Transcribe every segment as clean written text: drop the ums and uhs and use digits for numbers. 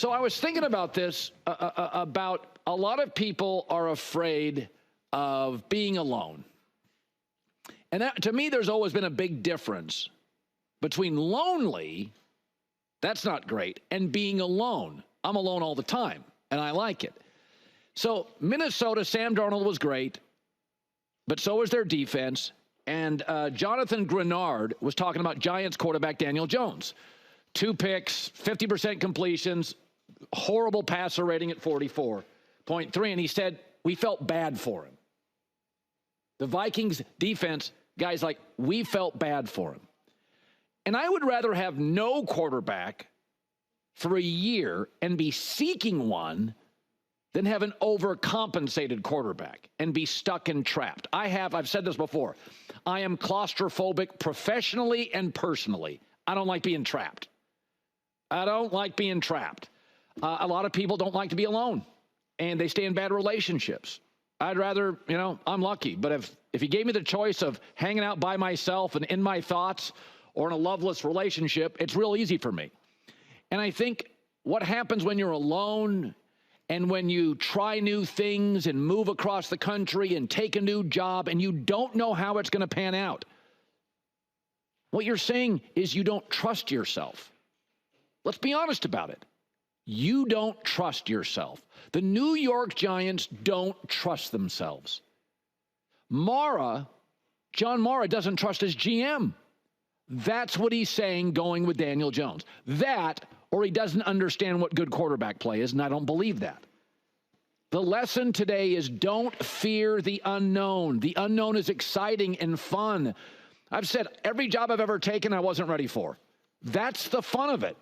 So I was thinking about this, about a lot of people are afraid of being alone. And that, to me, there's always been a big difference between lonely, that's not great, and being alone. I'm alone all the time, and I like it. So Minnesota, Sam Darnold was great, but so was their defense. And Jonathan Grenard was talking about Giants quarterback Daniel Jones. 2 picks, 50% completions, horrible passer rating at 44.3. And he said, we felt bad for him. The Vikings defense, guys, like, we felt bad for him. And I would rather have no quarterback for a year and be seeking one than have an overcompensated quarterback and be stuck and trapped. I've said this before. I am claustrophobic professionally and personally. I don't like being trapped. I don't like being trapped. A lot of people don't like to be alone, and they stay in bad relationships. I'd rather, I'm lucky. But if you gave me the choice of hanging out by myself and in my thoughts or in a loveless relationship, it's real easy for me. And I think what happens when you're alone and when you try new things and move across the country and take a new job and you don't know how it's going to pan out, what you're saying is you don't trust yourself. Let's be honest about it. You don't trust yourself. The New York Giants don't trust themselves. John Mara doesn't trust his GM. That's what he's saying going with Daniel Jones. That, or he doesn't understand what good quarterback play is, and I don't believe that. The lesson today is don't fear the unknown. The unknown is exciting and fun. I've said every job I've ever taken I wasn't ready for. That's the fun of it.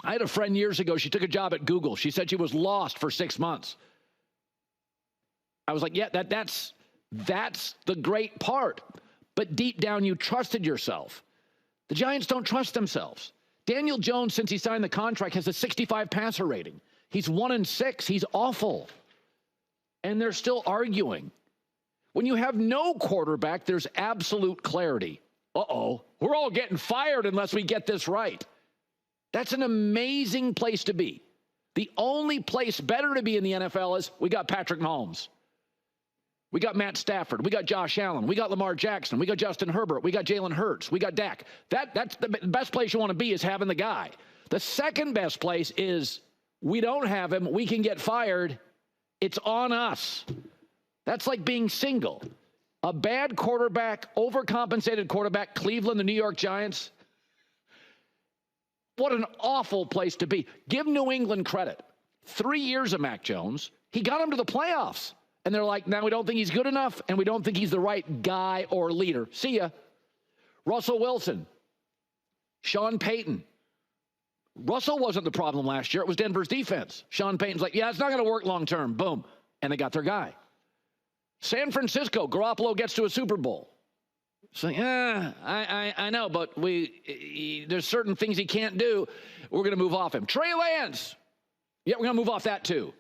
I had a friend years ago, she took a job at Google. She said she was lost for 6 months. I was like, yeah, that's the great part. But deep down, you trusted yourself. The Giants don't trust themselves. Daniel Jones, since he signed the contract, has a 65 passer rating. He's 1-6. He's awful. And they're still arguing. When you have no quarterback, there's absolute clarity. Uh-oh, we're all getting fired unless we get this right. That's an amazing place to be. The only place better to be in the NFL is we got Patrick Mahomes. We got Matt Stafford. We got Josh Allen. We got Lamar Jackson. We got Justin Herbert. We got Jalen Hurts. We got Dak. That's the best place you want to be, is having the guy. The second best place is we don't have him. We can get fired. It's on us. That's like being single. A bad quarterback, overcompensated quarterback, Cleveland, the New York Giants. What an awful place to be. Give New England credit. 3 years of Mac Jones, he got him to the playoffs. And they're like, now we don't think he's good enough, and we don't think he's the right guy or leader. See ya. Russell Wilson, Sean Payton. Russell wasn't the problem last year. It was Denver's defense. Sean Payton's like, yeah, it's not going to work long term. Boom. And they got their guy. San Francisco, Garoppolo gets to a Super Bowl. So, I know, but there's certain things he can't do. We're going to move off him. Trey Lance. Yeah, we're going to move off that too.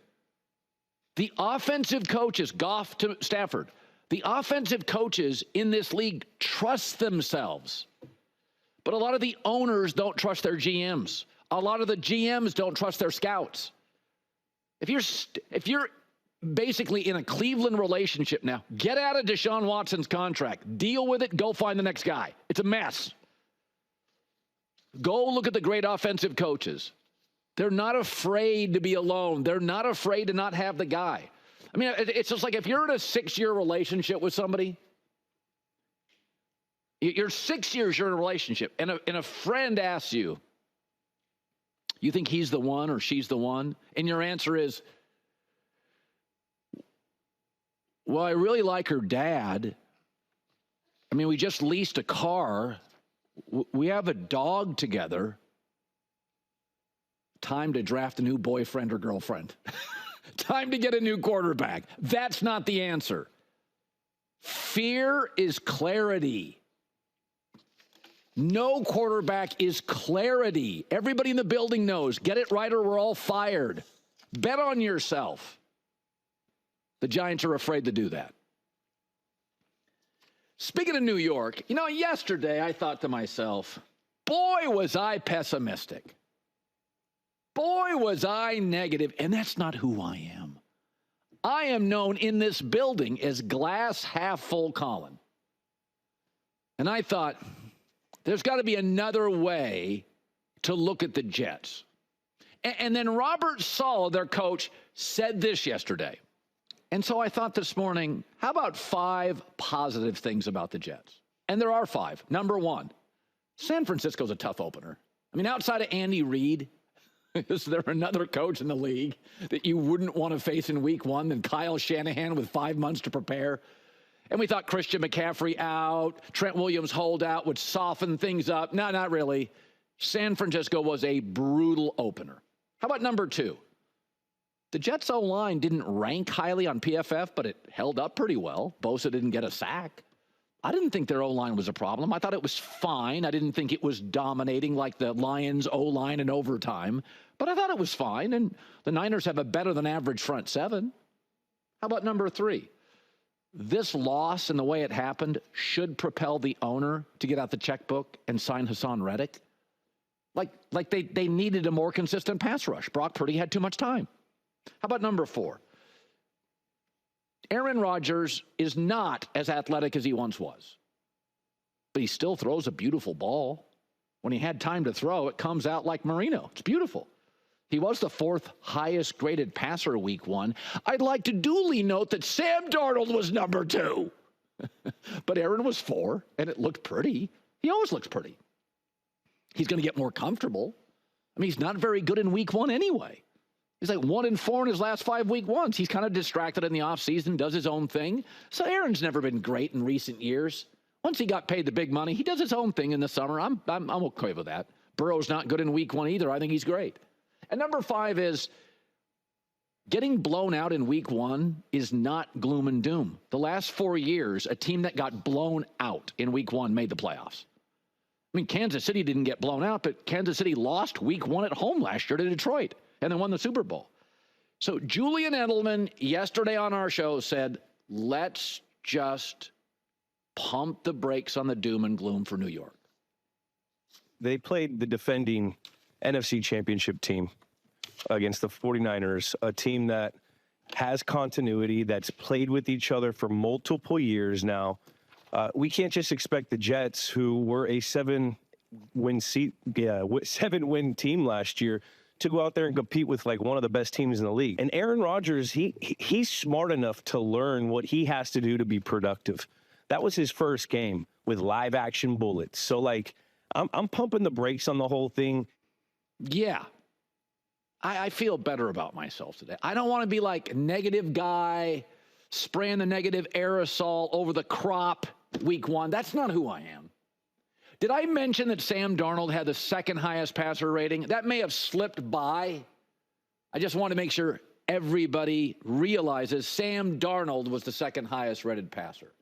The offensive coaches, Goff to Stafford, the offensive coaches in this league trust themselves. But a lot of the owners don't trust their GMs. A lot of the GMs don't trust their scouts. If you're basically in a Cleveland relationship now, get out of Deshaun Watson's contract. Deal with it. Go find the next guy. It's a mess. Go look at the great offensive coaches. They're not afraid to be alone. They're not afraid to not have the guy. I mean, it's just like if you're in a 6-year relationship with somebody, you're 6 years, you're in a relationship, and a friend asks you, you think he's the one or she's the one? And your answer is, well, I really like her dad. I mean, we just leased a car. We have a dog together. Time to draft a new boyfriend or girlfriend. Time to get a new quarterback. That's not the answer. Fear is clarity. No quarterback is clarity. Everybody in the building knows. Get it right or we're all fired. Bet on yourself. The Giants are afraid to do that. Speaking of New York, yesterday I thought to myself, boy, was I pessimistic. Boy, was I negative, and that's not who I am. I am known in this building as glass half full Colin. And I thought, there's got to be another way to look at the Jets. And then Robert Saleh, their coach, said this yesterday. And so I thought this morning, how about 5 positive things about the Jets? And there are 5. Number 1, San Francisco's a tough opener. I mean, outside of Andy Reid, is there another coach in the league that you wouldn't want to face in week 1 than Kyle Shanahan with 5 months to prepare? And we thought Christian McCaffrey out, Trent Williams holdout would soften things up. No, not really. San Francisco was a brutal opener. How about number 2? The Jets' O-line didn't rank highly on PFF, but it held up pretty well. Bosa didn't get a sack. I didn't think their O-line was a problem. I thought it was fine. I didn't think it was dominating like the Lions' O-line in overtime, but I thought it was fine, and the Niners have a better-than-average front 7. How about number 3? This loss and the way it happened should propel the owner to get out the checkbook and sign Hassan Reddick. Like they needed a more consistent pass rush. Brock Purdy had too much time. How about number 4? Aaron Rodgers is not as athletic as he once was, but he still throws a beautiful ball. When he had time to throw, it comes out like Marino. It's beautiful. He was the 4th highest graded passer week 1. I'd like to duly note that Sam Darnold was number 2, but Aaron was 4, and it looked pretty. He always looks pretty. He's going to get more comfortable. I mean, he's not very good in week 1 anyway. He's like 1-4 in his last 5 week 1s. He's kind of distracted in the offseason, does his own thing. So Aaron's never been great in recent years. Once he got paid the big money, he does his own thing in the summer. I'm okay with that. Burrow's not good in week 1 either. I think he's great. And number 5 is getting blown out in week 1 is not gloom and doom. The last 4 years, a team that got blown out in week 1 made the playoffs. I mean, Kansas City didn't get blown out, but Kansas City lost week 1 at home last year to Detroit and then won the Super Bowl. So Julian Edelman yesterday on our show said, let's just pump the brakes on the doom and gloom for New York. They played the defending NFC Championship team against the 49ers, a team that has continuity, that's played with each other for multiple years now. We can't just expect the Jets, who were a 7-win team last year, to go out there and compete with like one of the best teams in the league. And Aaron Rodgers, he's smart enough to learn what he has to do to be productive. That was his first game with live action bullets. So like, I'm pumping the brakes on the whole thing. Yeah. I feel better about myself today. I don't want to be like a negative guy, spraying the negative aerosol over the crop week 1. That's not who I am. Did I mention that Sam Darnold had the 2nd highest passer rating? That may have slipped by. I just want to make sure everybody realizes Sam Darnold was the 2nd highest rated passer.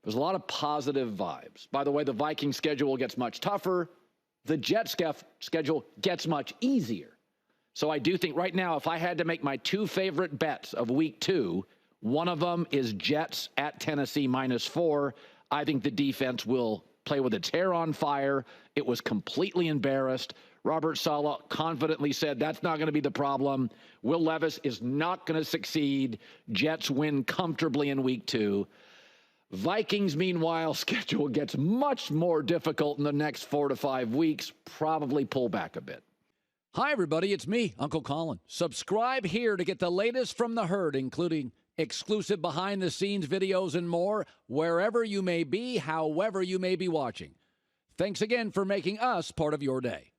There's a lot of positive vibes. By the way, the Vikings schedule gets much tougher. The Jets schedule gets much easier. So I do think right now, if I had to make my 2 favorite bets of week 2, one of them is Jets at Tennessee -4. I think the defense will play with its hair on fire. It was completely embarrassed. Robert Saleh confidently said that's not going to be the problem. Will Levis is not going to succeed. Jets win comfortably in week 2. Vikings, meanwhile, schedule gets much more difficult in the next 4 to 5 weeks. Probably pull back a bit. Hi, everybody. It's me, Uncle Colin. Subscribe here to get the latest from the herd, including exclusive behind-the-scenes videos and more, wherever you may be, however you may be watching. Thanks again for making us part of your day.